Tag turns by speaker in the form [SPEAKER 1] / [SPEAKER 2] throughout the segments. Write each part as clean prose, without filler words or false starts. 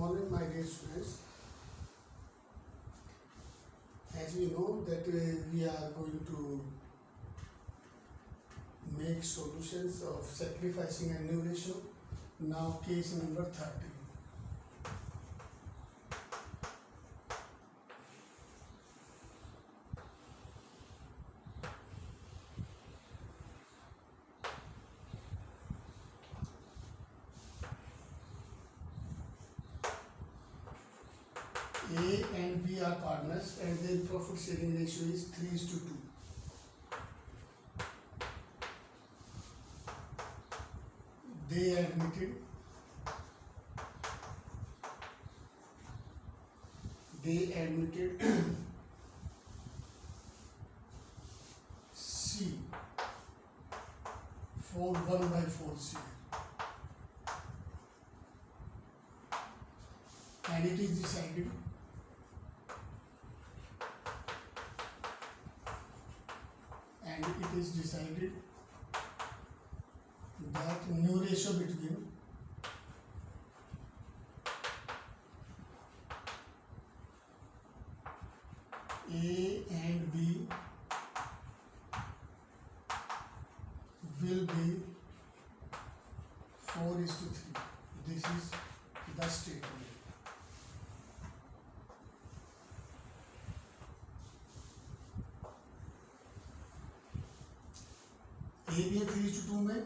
[SPEAKER 1] morning, my dear students. As we know that we are going to make solutions of sacrificing a new ratio. Now case number 30. A and B are partners and their profit sharing ratio is 3:2. They admitted C for 1/4 share, and it is decided that new ratio between A and B will be 4:3. This is the statement. A भी है 3:2 में,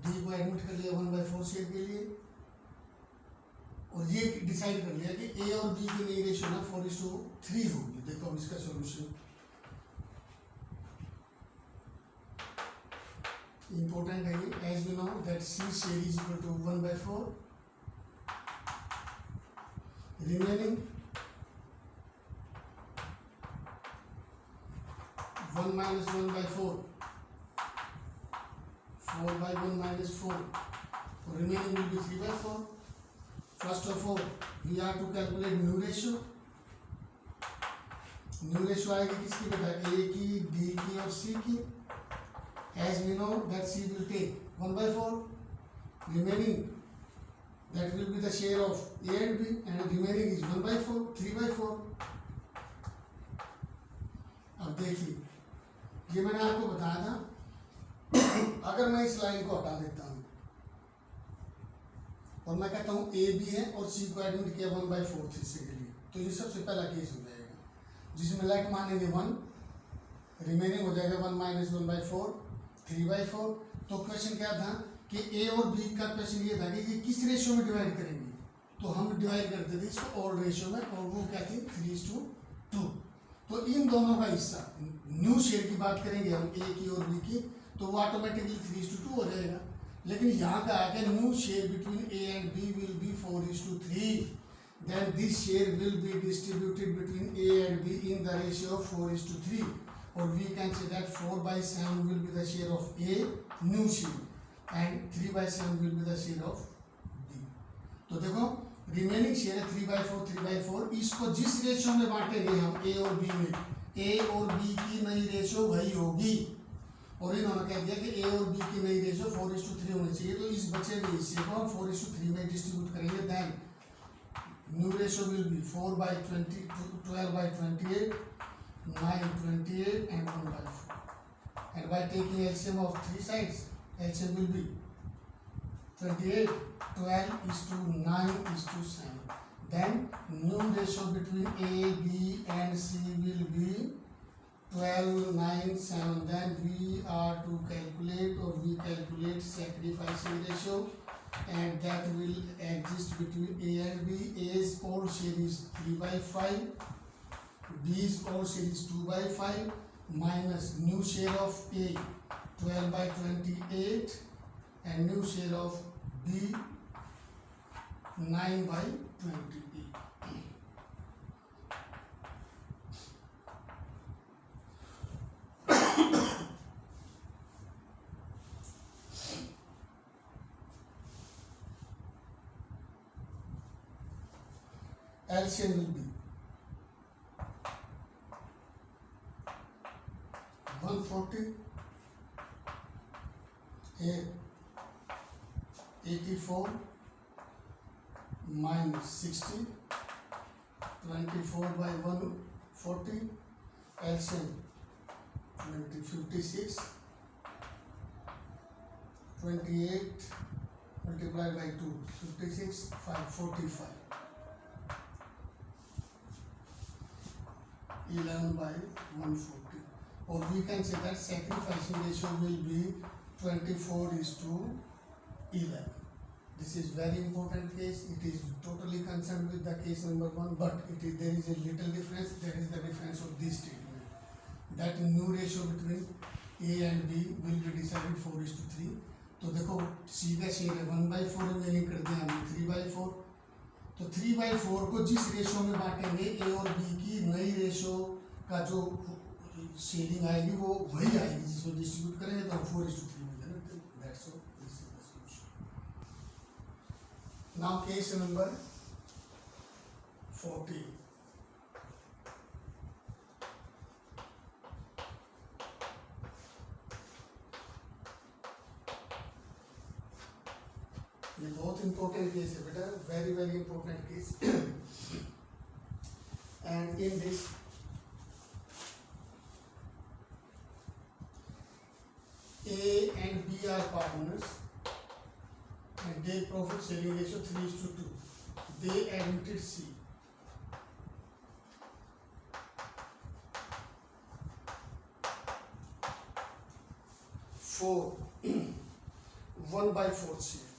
[SPEAKER 1] D को admit कर लिया 1/4 share के लिए, और ये डिसाइड कर लिया कि ए और बी की नई रेशियो ना 4:3 होगी। देखो अब इसका सॉल्यूशन इंपॉर्टेंट है ये। As we know that C share is equal to 1/4, remaining 1 minus 1/4, 4/1 minus 4, remaining will be 3/4. First of all, we have to calculate new ratio. New ratio आएगी किसकी बेटा? A की, D की और C की। As we know that C will take 1/4, remaining that will be the share of A and B, and remaining is 1/4, 3/4. अब देखिए, ये मैंने आपको बताया था। अगर मैं इस लाइन को हटा देता हूँ और मैं कहता हूँ ए बी है और सी को एडमिट किया 1/4 हिस्से के लिए, तो ये सबसे पहला केस हो जाएगा, जिसमें लेट मानेंगे 1, रिमेनिंग हो जाएगा 1 minus 1/4, 3/4। तो क्वेश्चन क्या था कि ए और बी का क्वेश्चन ये था कि ये किस रेशियो में डिवाइड करेंगे, तो हम डिवाइड करते थे इसको ऑल रेशियो में, और वो क्या थी 3:2। तो इन दोनों का हिस्सा न्यू शेयर की बात करेंगे हम ए की और बी की, तो वो ऑटोमेटिकली 3:2 हो जाएगा। लेकिन यहाँ का है कि new share between A and B will be 4:3, then this share will be distributed between A and B in the ratio of 4:3, और we can say that 4/7 will be the share of A new share and 3/7 will be the share of B. तो देखो remaining share है 3/4, 3/4। इसको जिस ratio में बांटेंगे हम ए और बी में, ए और बी की नई रेशियो वही होगी, और इन्होंने कह दिया कि ए और बी की नई रेशियो 4:3 होनी चाहिए। तो इस बचे हुए हिस्से को हम 4:3 में डिस्ट्रीब्यूट करेंगे। Then new ratio will be 4/20, 12/28, 9/28 and 1/4, and by taking LCM of three sides, LCM will be 28, 12:9:7. Then new ratio between A, B and C will be 12, 9, 7. Then we are to calculate sacrificing ratio, and that will exist between A and B. A's old share is 3/5, B's old share is 2/5, minus new share of A 12/28, and new share of B 9/28. LCM will be 140, 84, minus 60, 24/140, LCM 56, 28 multiplied by 2, 56, 545, 11/140. Or we can say that sacrificing ratio will be 24:11. This is very important case. It is totally concerned with the case number 1, but there is a little difference. There is the difference of this statement, that new ratio between A and B will be decided 4:3. तो देखो C का share है 1/4, remaining कर दिया हमने 3/4. तो 3/4 को जिस रेशो में बांटेंगे A और B की नई रेशो का जो शेयरिंग आएगी वो वही आएगी जिसको डिस्ट्रीब्यूट करेंगे तो 4:3 मिलेगा. That's all. This is the solution. Now case number 40. ये बहुत इंपॉर्टेंट केस है बेटा, very very important case. And in this A and B are partners and their profit sharing ratio 3:2. They admitted C. 4 1/4 share.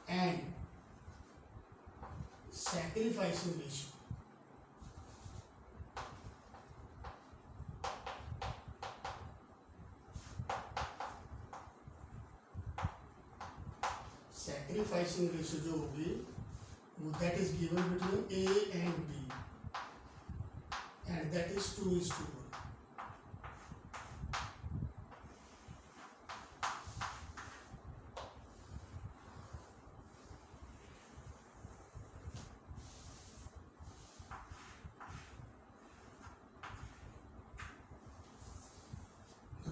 [SPEAKER 1] And sacrificing ratio जो होगी वो that is given between A and B and that is 2:1.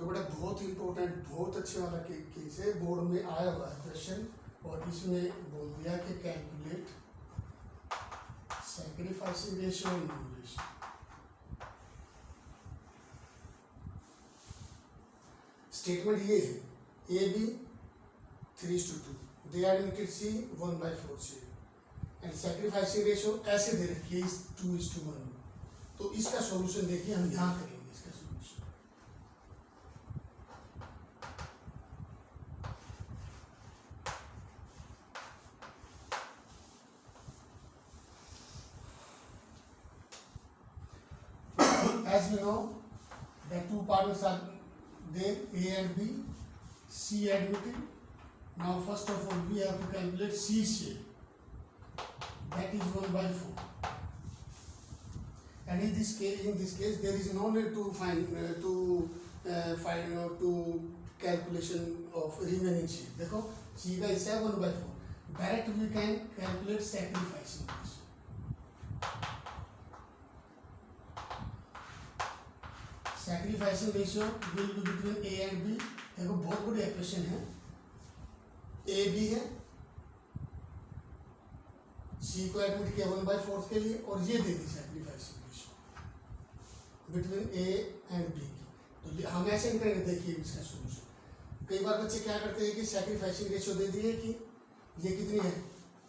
[SPEAKER 1] बेटा बहुत important, बहुत अच्छे वाला case है, board में आया हुआ है क्वेश्चन. और इसमें बोल दिया कि calculate sacrificing ratio in English. Statement ये है A B 3:2, they admitted C 1/4 share and sacrificing ratio ऐसे दे रखी है 2:1. तो इसका सॉल्यूशन देखिए, हम यहाँ करेंगे इसका solution. As you know, the two partners are there, A and B. C admitted. Now, first of all, we have to calculate C share. That is 1/4. And in this case, there is no need to find calculation of remaining share. देखो, C का हिस्सा है 1/4. Direct we can calculate sacrificing ratio. Sacrificing ratio will be between A and B. देखो बहुत बड़ी equation है. A B है, C को एडमिट किया 1/4 के लिए और ये दे दी sacrificing ratio between A and B की. तो हम ऐसे नहीं करेंगे. देखिए इसका सोल्यूशन. कई बार बच्चे क्या करते हैं कि सैक्रिफाइसिंग रेशियो दे दिए कि ये कितनी है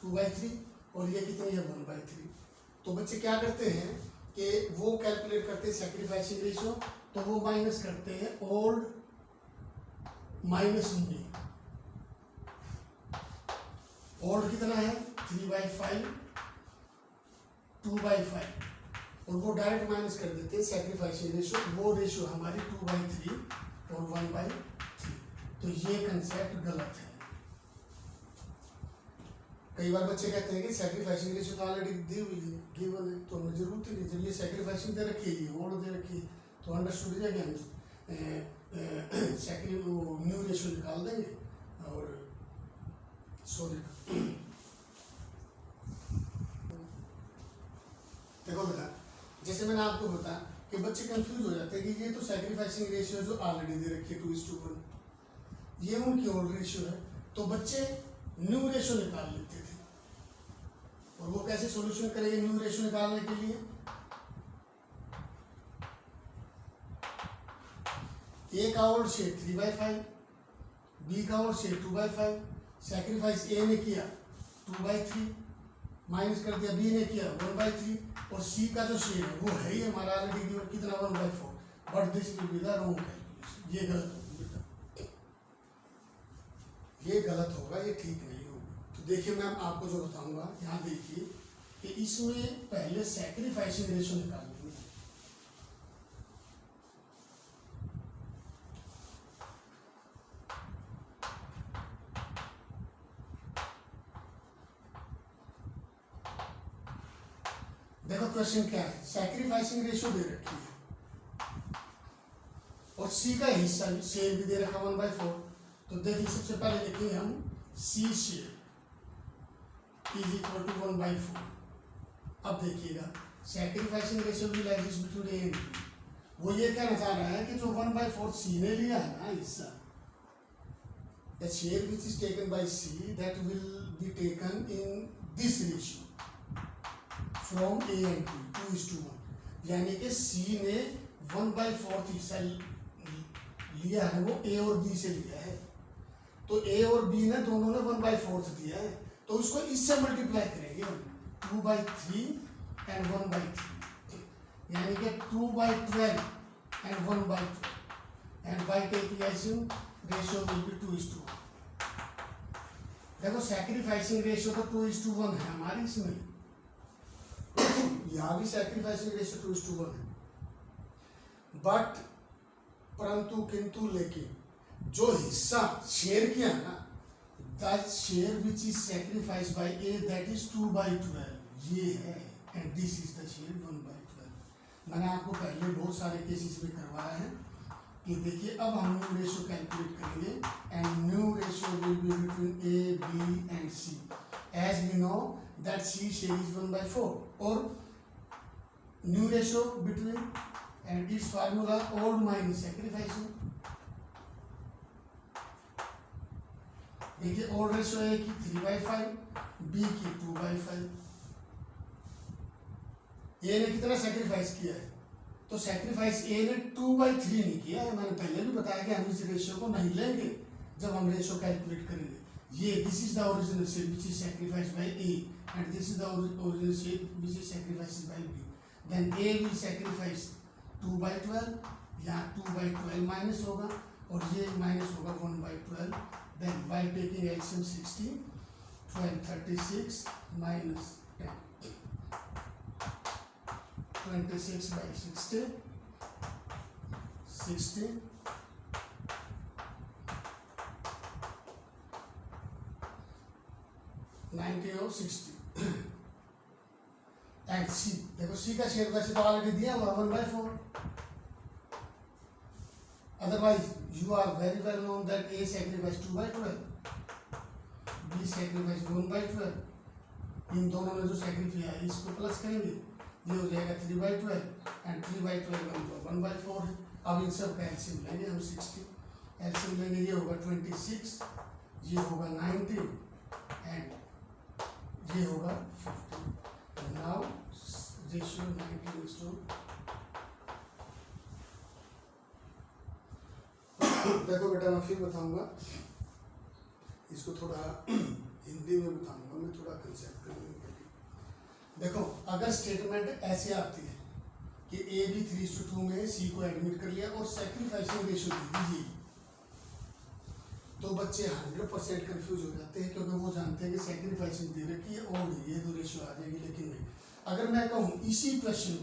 [SPEAKER 1] 2/3 और ये कितनी है 1/3. तो बच्चे क्या करते हैं कि वो कैलकुलेट करते हैं सैक्रिफाइसिंग रेशियो, तो वो माइनस करते हैं ओल्ड माइनस न्यू. ओल्ड कितना है 3/5, 2/5 और वो डायरेक्ट माइनस कर देते हैं सैक्रिफाइसिंग रेशियो. वो रेशियो हमारी 2/3 और 1/3. तो ये कंसेप्ट गलत है. कई बार बच्चे कहते हैं कि सैक्रिफाइसिंग रेशियो तो ऑलरेडी दी हुई है, गिवन है, तो हमें जरूरत ही नहीं. जब ये सैक्रिफाइसिंग दे रखी है, ओल्ड दे रखी है, तो अंडरस्टूड है कि हम न्यू रेशियो निकाल देंगे और सॉरी. देखो बेटा, जैसे मैंने आपको बताया कि बच्चे कंफ्यूज हो जाते हैं कि ये तो सैक्रिफाइसिंग रेशियो जो ऑलरेडी दे रखी है 2:1, ये उनकी ओल्ड रेशियो है। तो बच्चे न्यू रेशियो निकाल लेते थे, और वो कैसे सॉल्यूशन करेंगे न्यू रेशियो निकालने के लिए? ए का ओल्ड शेयर 3/5, बी का ओल्ड शेयर 2/5, सैक्रिफाइस ए ने किया 2/3, माइनस कर दिया बी ने किया 1/3, और सी का जो शेयर है वो है ही हमारा ऑलरेडी गिवन कितना 1/4, but this will be the wrong calculation. ये गलत होगा बेटा, ये गलत होगा, ये ठीक नहीं होगा। तो देखिए मैं आपको जो बताऊंगा, यहाँ देखिए कि इसमें पहले सैक्रिफाइसिंग रेशियो निकाल लेंगे। देखो क्वेश्चन क्या है, सैक्रिफाइसिंग रेशियो दे रखी है और सी का हिस्सा शेयर भी दे रखा 1/4। तो देखिए सबसे पहले लिखेंगे हम C share is equal to 1/4। अब देखिएगा sacrificing ratio will exist between A and B. वो ये कहना चाह रहा है कि जो 1/4 सी ने लिया है ना हिस्सा, the share which is taken by C that will be taken in this ratio from A and B 2:1। यानी कि सी ने 1/4 हिस्सा लिया है, वो ए और बी से लिया है। तो ए और बी ने दोनों ने 1/4 दिया है, तो उसको इससे मल्टीप्लाई करेंगे हम 2/3 एंड 1/3, यानी कि 2/12 and 1/12, and bye taking LCM ratio will be 2:1। देखो सैक्रिफाइसिंग रेशियो तो 2:1 है हमारी इसमें, यहाँ भी सैक्रिफाइसिंग रेशियो 2:1 है, बट परंतु किंतु लेकिन जो हिस्सा शेयर किया ना, that share which is sacrifice by A that is 2/12, ये है, and this is the share 1/12। मैंने आपको पहले बहुत सारे केसेस में करवाया है कि देखिए अब हम न्यू रेशियो कैलकुलेट करेंगे, and new ratio will be between A B and C, as we know that C share is 1/4, और new ratio between and its formula old minus sacrificing। देखिए ओल्ड रेशियो है कि 3/5, B की 2/5। ए ने कितना sacrifice किया है? तो सेक्रीफाइस ए ने 2/3 नहीं किया है। मैंने पहले भी बताया कि हम इस रेशियो को नहीं लेंगे जब हम रेशियो कैलकुलेट करेंगे। ये this is the original share which is sacrifice by A, and this is the original share which is sacrifice by B. Then A will sacrifice 2/12, यहाँ 2/12 माइनस होगा और ये माइनस होगा 1/12। Then by taking LCM 16, 12 36 minus 10, 26/60, 60, 90 और 60। And सी, देखो सी का share वैसे तो ऑलरेडी दिया हुआ 1/4। Otherwise you are very well known that A sacrifice 2/12, B sacrifice 1/12। इन दोनों ने जो सैक्रिफाइस है इसको प्लस करेंगे, ये हो जाएगा 3/12, एंड 3/12 1/4 है। अब इन सब का एलसीएम लेंगे हम 60, एलसीएम लेंगे, ये होगा 26, ये होगा 90, एंड ये होगा 50। नाउ रेशियो 90:, देखो बेटा मैं फिर बताऊंगा इसको, थोड़ा हिंदी में बताऊंगा मैं, थोड़ा कंसेप्ट करने के लिए। देखो अगर स्टेटमेंट ऐसे आती है कि ए बी 3:2 में सी को एडमिट कर लिया और सैक्रिफाइसिंग रेशियो दे दीजिए, तो बच्चे 100% कंफ्यूज हो जाते हैं, क्योंकि वो जानते हैं कि सैक्रिफाइसिंग दे रखी है और ये तो रेशियो आ जाएगी। लेकिन नहीं, अगर मैं कहूँ इसी क्वेश्चन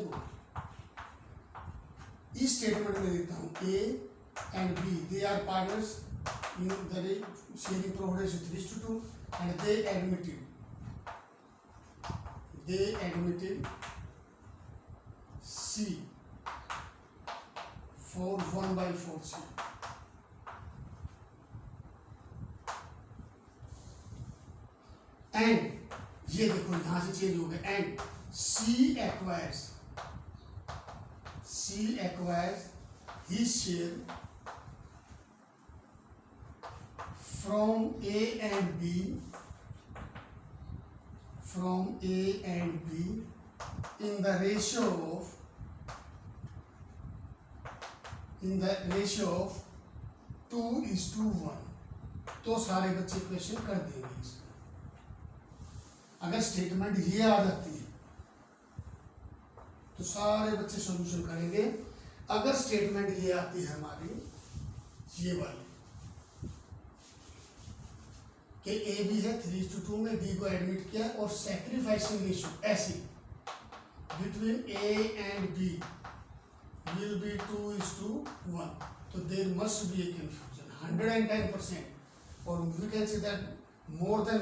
[SPEAKER 1] को इस स्टेटमेंट में देता हूँ, A and B they are partners in the sharing profit 3:2, and they admitted C for 1/4 C। And ये देखो यहाँ से चेंज हो गया, and C acquires his share from A and B in the ratio of 2:1। तो सारे बच्चे question कर देंगे इसका। अगर स्टेटमेंट ये आ जाती है तो सारे बच्चे सॉल्यूशन करेंगे। अगर स्टेटमेंट ये आती है हमारी ये वाली कि ए बी है 3:2 में, बी को एडमिट किया और सैक्रिफाइसिंग रेशियो ऐसी between A and B will be 2:1, तो there must be a confusion 110%, और we can say that more than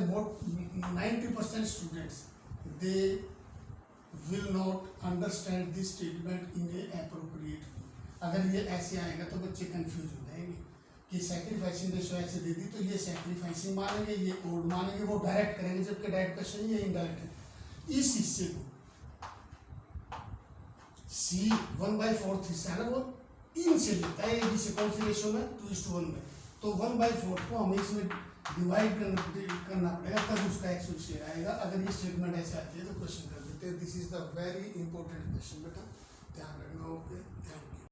[SPEAKER 1] 90% students they will not understand this statement in a appropriate way। अगर ये ऐसे आएगा तो बच्चे कंफ्यूज हो जाएंगे कि सैक्रिफाइसिंग रेशियो ऐसे दे दी तो ये सैक्रिफाइसिंग मानेंगे, ये ओल्ड मानेंगे, वो डायरेक्ट करेंगे, जबकि डायरेक्ट क्वेश्चन ये इनडायरेक्ट है। इस हिस्से को C 1/4 हिस्सा है ना, वो इन से लेता है, ए बी से कौन सी रेशियो में 2:1 में, तो 1/4 को हमें इसमें डिवाइड करना पड़ेगा, तब उसका एक्चुअल शेयर आएगा। अगर ये स्टेटमेंट ऐसे आती है तो क्वेश्चन कर देते हैं। This is the very important question बेटा, ध्यान रखना। Okay, thank you.